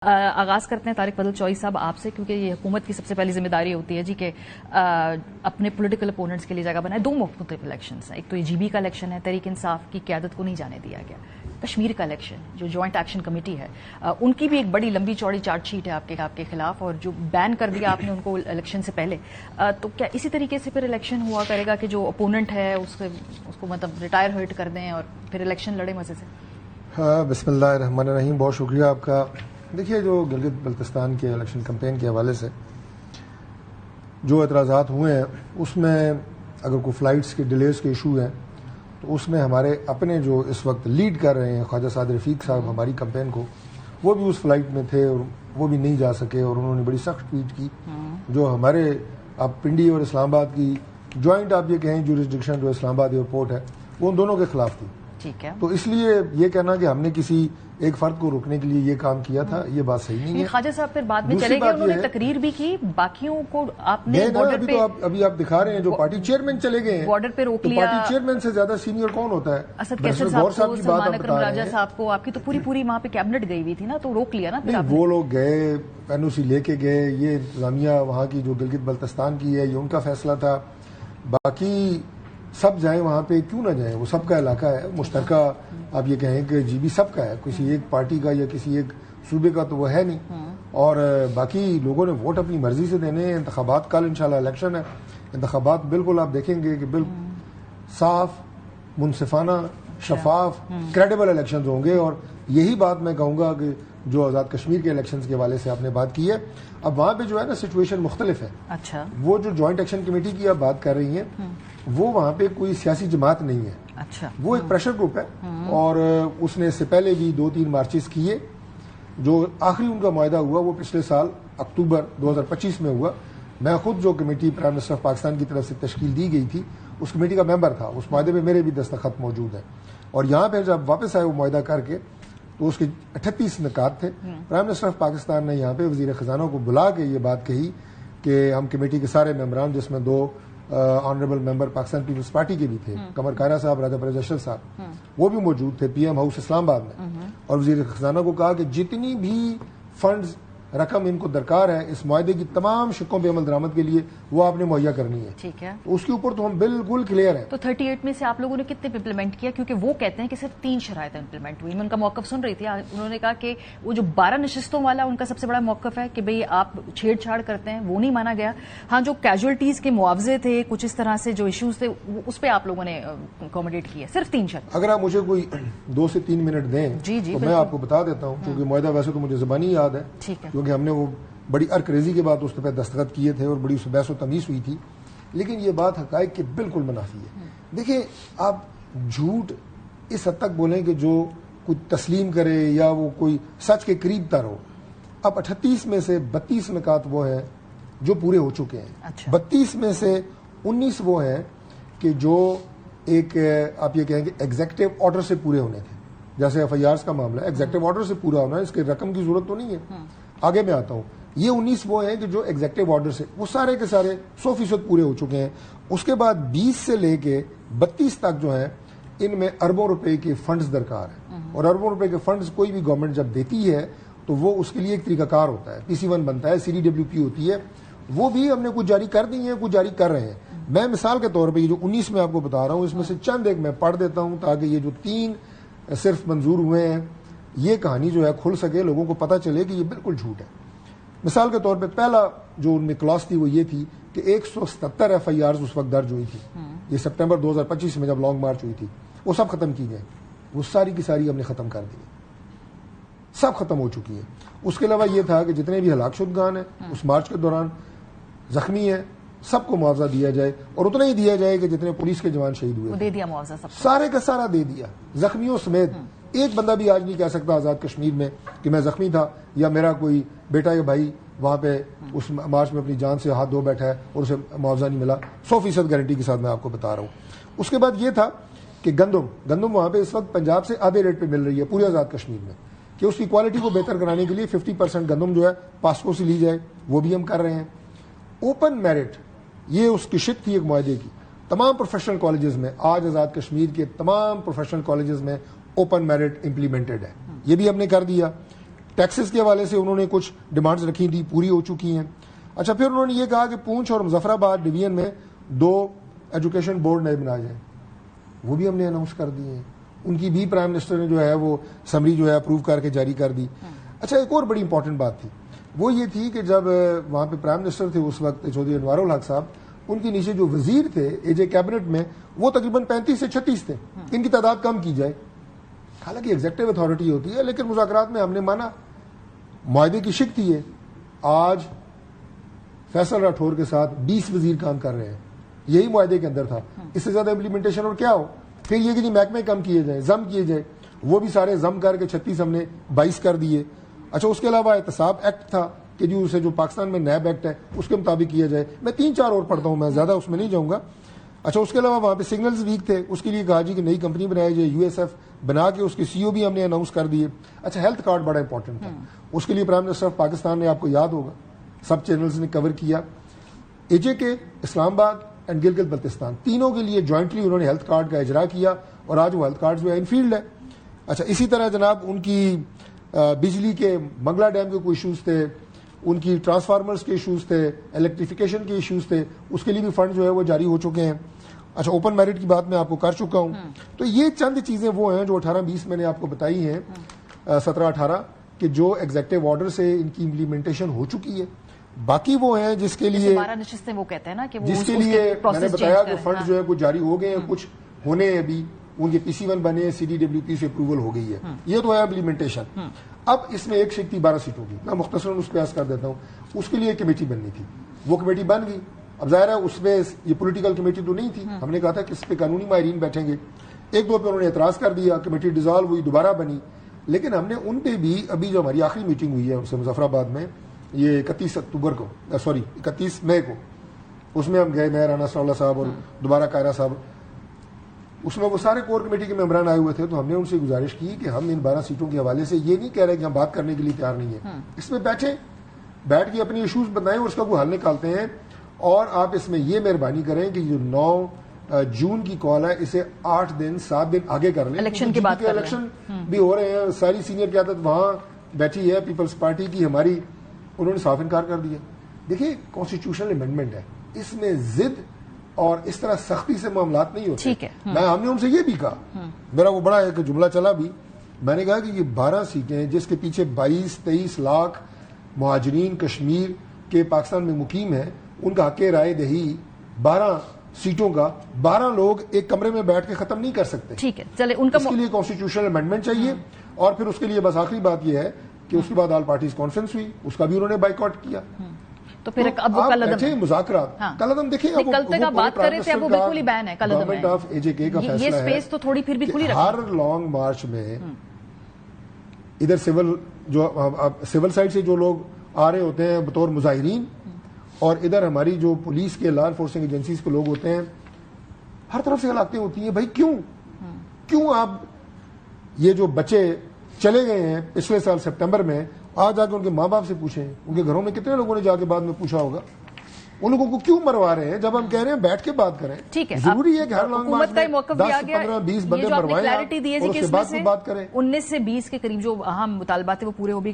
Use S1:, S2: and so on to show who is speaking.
S1: آغاز کرتے ہیں طارق فضل چوئی صاحب آپ سے، کیونکہ یہ حکومت کی سب سے پہلی ذمہ داری ہوتی ہے جی کہ اپنے پولیٹیکل اپوننٹس کے لیے جگہ بنائے. دو مختلف الیکشنز ہیں، ایک تو یہ جی بی کا الیکشن ہے، تحریک انصاف کی قیادت کو نہیں جانے دیا گیا. کشمیر کا الیکشن جو جوائنٹ ایکشن کمیٹی ہے ان کی بھی ایک بڑی لمبی چوڑی چارج شیٹ ہے آپ کے خلاف، اور جو بین کر دیا آپ نے ان کو الیکشن سے پہلے. تو کیا اسی طریقے سے پھر الیکشن ہوا کرے گا کہ جو اپوننٹ ہے اس کو مطلب ریٹائر ہرٹ کر دیں اور پھر الیکشن لڑے مزے سے؟
S2: ہاں، بسم اللہ الرحمن الرحیم. بہت شکریہ آپ کا. دیکھیے، جو گلگت بلتستان کے الیکشن کمپین کے حوالے سے جو اعتراضات ہوئے ہیں اس میں اگر کوئی فلائٹس کے ڈیلیز کے ایشو ہیں تو اس میں ہمارے اپنے جو اس وقت لیڈ کر رہے ہیں خواجہ سعد رفیق صاحب ہماری کمپین کو، وہ بھی اس فلائٹ میں تھے اور وہ بھی نہیں جا سکے، اور انہوں نے بڑی سخت ٹویٹ کی جو ہمارے اب پنڈی اور اسلام آباد کی جوائنٹ آپ یہ کہیں جورسڈکشن جو اسلام آباد ایئرپورٹ ہے وہ ان دونوں کے خلاف تھی.
S1: ٹھیک ہے.
S2: تو اس لیے یہ کہنا کہ ہم نے کسی ایک فرد کو روکنے کے لیے یہ کام کیا تھا، یہ بات صحیح نہیں ہے.
S1: خواجہ صاحب پھر بعد میں چلے گئے، انہوں نے تقریر بھی کی، باقیوں کو آپ نے بارڈر پہ
S2: ابھی آپ دکھا رہے ہیں جو پارٹی چیئرمین چلے گئے ہیں
S1: بارڈر پہ روک لیا.
S2: پارٹی چیئرمین سے زیادہ سینئر کون ہوتا ہے؟
S1: اسد کیسر صاحب کو، سلمان اکرم راجہ صاحب کو، آپ کی تو پوری وہاں پہ کیبنٹ گئی ہوئی تھی نا، تو روک لیا نا پھر.
S2: وہ لوگ گئے، این او سی لے کے گئے، یہ انتظامیہ وہاں کی جو گلگت بلتستان کی ہے یہ ان کا فیصلہ تھا. باقی سب جائیں وہاں پہ کیوں نہ جائیں، وہ سب کا علاقہ ہے مشترکہ. آپ یہ کہیں کہ جی بی سب کا ہے، کسی ایک پارٹی کا یا کسی ایک صوبے کا تو وہ ہے نہیں. اور باقی لوگوں نے ووٹ اپنی مرضی سے دینے ہیں. انتخابات کل انشاءاللہ الیکشن ہے، انتخابات بالکل آپ دیکھیں گے کہ بالکل صاف، منصفانہ، شفاف، کریڈیبل الیکشنز ہوں گے. اور یہی بات میں کہوں گا کہ جو آزاد کشمیر کے الیکشنز کے حوالے سے آپ نے بات کی ہے، اب وہاں پہ جو ہے نا سچویشن مختلف ہے.
S1: اچھا.
S2: وہ جو جوائنٹ ایکشن کمیٹی کی آپ بات کر رہی ہیں وہ وہاں پہ کوئی سیاسی جماعت نہیں ہے.
S1: اچھا.
S2: وہ ایک پریشر گروپ ہے، اور اس نے اس سے پہلے بھی 2-3 مارچز کیے. جو آخری ان کا معاہدہ ہوا وہ پچھلے سال اکتوبر 2025 میں ہوا. میں خود جو committee prime minister of Pakistan کی طرف سے تشکیل دی گئی تھی اس کمیٹی کا ممبر تھا. اس معاہدے میں میرے بھی دستخط موجود ہیں. اور یہاں پہ جب واپس آئے وہ معاہدہ کر کے تو اس کے 38 نکات تھے. پرائم منسٹر آف پاکستان نے یہاں پہ وزیر خزانہ کو بلا کے یہ بات کہی کہ ہم کمیٹی کے سارے ممبران، جس میں 2 آنریبل ممبر پاکستان پیپلز پارٹی کے بھی تھے، قمر کائرہ صاحب، راجہ پرجشل صاحب، وہ بھی موجود تھے پی ایم ہاؤس اسلام آباد میں. اور وزیر خزانہ کو کہا کہ جتنی بھی فنڈز رقم ان کو درکار ہے اس معاہدے کی تمام شقوں پہ عمل درآمد کے لیے وہ آپ نے مہیا کرنی ہے.
S1: ٹھیک ہے.
S2: تو اس کے اوپر تو ہم بالکل کلیئر ہیں.
S1: تو 38 میں سے آپ لوگوں نے کتنے امپلیمنٹ کیا؟ کیونکہ وہ کہتے ہیں کہ صرف 3 شرائط امپلیمنٹ ہوئی. میں ان کا موقف سن رہی تھی، انہوں نے کہا کہ وہ جو 12 نشستوں والا ان کا سب سے بڑا موقف ہے کہ بھئی آپ چھیڑ چھاڑ کرتے ہیں، وہ نہیں مانا گیا. ہاں، جو کیجولٹیز کے معاوضے تھے، کچھ اس طرح سے جو ایشوز تھے، اس پہ آپ لوگوں نے اکوموڈیٹ کیا. صرف 3 شرط.
S2: اگر آپ مجھے کوئی 2 سے 3 منٹ دیں تو میں آپ کو بتا دیتا ہوں، کیونکہ معاہدہ ویسے تو مجھے زبانی یاد ہے، کیونکہ ہم نے وہ بڑی ارکریزی کے بعد اس پہ دستخط کیے تھے اور بڑی اس بحث و تمیز ہوئی تھی. لیکن یہ بات حقائق کے بالکل منافی ہے. دیکھیں، آپ جھوٹ اس حد تک بولیں کہ جو کوئی تسلیم کرے یا وہ کوئی سچ کے قریب تر ہو. اب 38 میں سے 32 نکات وہ ہیں جو پورے ہو چکے ہیں. 32 میں سے 19 وہ ہیں کہ جو ایک آپ یہ کہیں کہ ایگزیکٹو آرڈر سے پورے ہونے تھے. جیسے ایف آئی آرز کا معاملہ ایگزیکٹو آرڈر سے پورا ہونا ہے، اس کے رقم کی ضرورت تو نہیں ہے. آگے میں آتا ہوں. یہ 19 وہ ہیں کہ جو ایگزیکٹو آرڈر سے وہ سارے کے سارے 100% پورے ہو چکے ہیں. اس کے بعد 20 سے لے کے 32 تک جو ہیں ان میں اربوں روپے کے فنڈز درکار ہیں. اور اربوں روپے کے فنڈز کوئی بھی گورنمنٹ جب دیتی ہے تو وہ اس کے لیے ایک طریقہ کار ہوتا ہے. PC1 بنتا ہے، CDWP ہوتی ہے. وہ بھی ہم نے کچھ جاری کر دی ہیں، کچھ جاری کر رہے ہیں. میں مثال کے طور پہ یہ جو 19 میں آپ کو بتا رہا ہوں اس میں سے چند ایک میں پڑھ دیتا ہوں تاکہ یہ جو 3 صرف منظور ہوئے ہیں یہ کہانی جو ہے کھل سکے، لوگوں کو پتہ چلے کہ یہ بالکل جھوٹ ہے. مثال کے طور پہ پہلا جو ان میں کلاس تھی وہ یہ تھی کہ 177 ایف آئی آرز اس وقت درج ہوئی تھی. یہ سپٹمبر 2025 میں جب لانگ مارچ ہوئی تھی وہ سب ختم کی گئے. وہ ساری کی ساری ہم نے ختم کر دی، سب ختم ہو چکی ہے. اس کے علاوہ یہ تھا کہ جتنے بھی ہلاک شدگان ہیں اس مارچ کے دوران زخمی ہیں سب کو معاوضہ دیا جائے، اور اتنا ہی دیا جائے کہ جتنے پولیس کے جوان شہید ہوئے
S1: دے دیا معاوضہ،
S2: سارے کا سارا دے دیا زخمیوں سمیت. ایک بندہ بھی آج نہیں کہہ سکتا آزاد کشمیر میں کہ میں زخمی تھا یا میرا کوئی بیٹا یا بھائی وہاں پہ اس مارچ میں اپنی جان سے ہاتھ دھو بیٹھا ہے اور اسے معاوضہ نہیں ملا. 100% گارنٹی کے ساتھ میں آپ کو بتا رہا ہوں. اس کے بعد یہ تھا کہ گندم وہاں پہ اس وقت پنجاب سے آدھے ریٹ پہ مل رہی ہے پورے آزاد کشمیر میں، کہ اس کی کوالٹی کو بہتر کرانے کے لیے 50% گندم جو ہے پاسکو سے لی جائے، وہ بھی ہم کر رہے ہیں. اوپن میرٹ یہ اس کی شک تھی ایک معاہدے کی. تمام پروفیشنل کالجز میں آج آزاد کشمیر کے تمام پروفیشنل کالجز میں اوپن میرٹ امپلیمنٹڈ ہے، یہ بھی ہم نے کر دیا. ٹیکسز کے حوالے سے انہوں نے کچھ ڈیمانڈز رکھی تھی, پوری ہو چکی ہیں. اچھا, پھر انہوں نے یہ کہا کہ پونچھ اور مظفر آباد ڈویژن میں 2 ایجوکیشن بورڈ نئے بنائے جائیں, وہ بھی ہم نے اناؤنس کر دیے ہیں. ان کی بھی پرائم منسٹر نے جو ہے وہ سمری جو ہے اپروو کر کے جاری کر دی. اچھا, ایک اور بڑی امپورٹنٹ بات تھی, وہ یہ تھی کہ جب وہاں پہ پرائم منسٹر تھے اس وقت چودھری انوار الحق صاحب, ان کے نیچے جو وزیر تھے اے جے کیبنٹ میں وہ تقریباً 35 سے 36 تھے, ان کی تعداد کم کی جائے. حالانکہ ایگزیکٹو اتھارٹی ہوتی ہے, لیکن مذاکرات میں ہم نے مانا. معاہدے کی شک تھی ہے, آج فیصل راٹھور کے ساتھ 20 وزیر کام کر رہے ہیں, یہی معاہدے کے اندر تھا. اس سے زیادہ امپلیمنٹیشن اور کیا ہو. پھر یہ کہ محکمے کم کیے جائیں, ضم کیے جائیں, وہ بھی سارے ضم کر کے 36 ہم نے 22 کر دیے. اچھا, اس کے علاوہ احتساب ایکٹ تھا کہ جو پاکستان میں نیب ایکٹ ہے اس کے مطابق کیا جائے. میں 3-4 اور پڑھتا ہوں, میں زیادہ اس میں نہیں جاؤں گا. اچھا, اس کے علاوہ وہاں پہ سگنلز ویک تھے, اس کے لیے کہا جی کہ نئی کمپنی بنائی جائے, یو ایس ایف بنا کے اس کے سی او بھی ہم نے اناؤنس کر دیے. اچھا, ہیلتھ کارڈ بڑا امپورٹنٹ تھا, اس کے لیے پرائم منسٹر آف پاکستان نے, آپ کو یاد ہوگا سب چینلز نے کور کیا. اے جے کے اسلام آباد اینڈ گلگت بلتستان تینوں کے لیے جوائنٹلی انہوں نے ہیلتھ کارڈ کا اجرا کیا, اور آج وہ ہیلتھ کارڈ جو ہے ان فیلڈ ہے. اچھا, اسی طرح جناب ان کی بجلی کے منگلا ڈیم کے کوئی ایشوز تھے, ان کی ٹرانسفارمرز کے ایشوز تھے, الیکٹریفیکیشن کے ایشوز تھے, اس کے لیے بھی فنڈ جو ہے وہ جاری ہو چکے ہیں. اچھا, اوپن میرٹ کی بات میں آپ کو کر چکا ہوں. تو یہ چند چیزیں وہ ہیں جو 18-20 میں نے آپ کو بتائی ہیں, 17-18 کہ جو ایگزیکٹو آرڈر سے ان کی امپلیمنٹیشن ہو چکی ہے. باقی وہ ہیں جس کے لیے
S1: 12 نشستیں وہ کہتے ہیں نا کہ
S2: جس کے لیے میں نے بتایا کہ فنڈ جو ہے وہ جاری ہو گئے ہیں, کچھ ہونے ابھی ان کے PC1 بنے, CDWP سے اپروول ہو گئی ہے. یہ تو ہے امپلیمنٹیشن. اب اس میں ایک شک تھی 12 سیٹوں کی, میں مختصراً اس پہ عرض کر دیتا ہوں. اس کے لیے ایک کمیٹی بننی تھی, وہ کمیٹی بن گئی. اب ظاہر ہے اس میں یہ پولیٹیکل کمیٹی تو نہیں تھی, ہم نے کہا تھا کہ اس پہ قانونی ماہرین بیٹھیں گے. 1-2 پہ انہوں نے اعتراض کر دیا, کمیٹی ڈیزالو ہوئی, دوبارہ بنی. لیکن ہم نے ان پہ بھی ابھی جو ہماری آخری میٹنگ ہوئی ہے ان سے مظفر آباد میں, یہ 31 مئی کو, اس میں ہم گئے, میں رانا ثناء اللہ صاحب اور دوبارہ قائرہ صاحب, اس میں وہ سارے کور کمیٹی کے ممبران آئے ہوئے تھے. تو ہم نے ان سے گزارش کی کہ ہم ان 12 سیٹوں کے حوالے سے یہ نہیں کہہ رہے کہ ہم بات کرنے کے لیے تیار نہیں ہیں, اس میں بیٹھ کے اپنی ایشوز بتائیں اور اس کا کوئی حل نکالتے ہیں. اور آپ اس میں یہ مہربانی کریں کہ جو 9 جون کی کال ہے اسے 8-7 دن آگے کر لیں.
S1: الیکشن کی بات,
S2: الیکشن بھی ہو رہے ہیں, ساری سینئر قیادت وہاں بیٹھی ہے, پیپلز پارٹی کی ہماری, انہوں نے صاف انکار کر دیا. دیکھیے, کانسٹیٹیوشنل امینڈمنٹ ہے, اس میں ضد اور اس طرح سختی سے معاملات نہیں ہوتے. ہم نے ان سے یہ بھی کہا, میرا وہ بڑا ایک جملہ چلا بھی, میں نے کہا کہ یہ 12 سیٹیں جس کے پیچھے 22-23 لاکھ مہاجرین کشمیر کے پاکستان میں مقیم ہیں, ان کا حق رائے دہی 12 سیٹوں کا 12 لوگ ایک کمرے میں بیٹھ کے ختم نہیں کر سکتے.
S1: ٹھیک ہے, چلے ان کا
S2: اس کے لیے کانسٹیٹیوشنل امینڈمنٹ چاہیے. اور پھر اس کے لیے بس آخری بات یہ ہے کہ اس کے بعد آل پارٹیز کانفرنس ہوئی, اس کا بھی انہوں نے بائیکاٹ کیا.
S1: تو پھر اب وہ کل
S2: مذاکرات کل عدم دیکھیں,
S1: کل تک آپ بات کر رہے تھے, اب وہ بالکل ہی بین ہے کل عدم.
S2: گورنمنٹ آف اے جے کے کا فیصلہ ہے,
S1: یہ سپیس تو تھوڑی پھر بھی کھلی رکھیں.
S2: ہر لانگ مارچ میں ادھر سول سائڈ سے جو لوگ آ رہے ہوتے ہیں بطور مظاہرین, اور ادھر ہماری جو پولیس کے لا انفورسنگ ایجنسیز کے لوگ ہوتے ہیں, ہر طرف سے ہلاکتیں ہوتی ہیں. بھائی کیوں آپ یہ جو بچے چلے گئے ہیں پچھلے سال سپٹمبر میں, آج جا کے ان کے ماں باپ سے پوچھیں, ان کے گھروں میں کتنے لوگوں نے جا کے بعد میں پوچھا ہوگا, ان لوگوں کو کیوں مروا رہے ہیں جب ہم کہہ رہے ہیں بیٹھ کے بات کریں.
S1: ٹھیک ہے,
S2: ضروری ہے کہ ہر لانگ مارچ میں 10-15-20 بندے مروائیں
S1: کلیئرٹی دی ہے
S2: اور اس کے بعد بات کریں.
S1: 19 سے 20 کے قریب جو اہم مطالبات تھے وہ پورے ہو بھی گئے.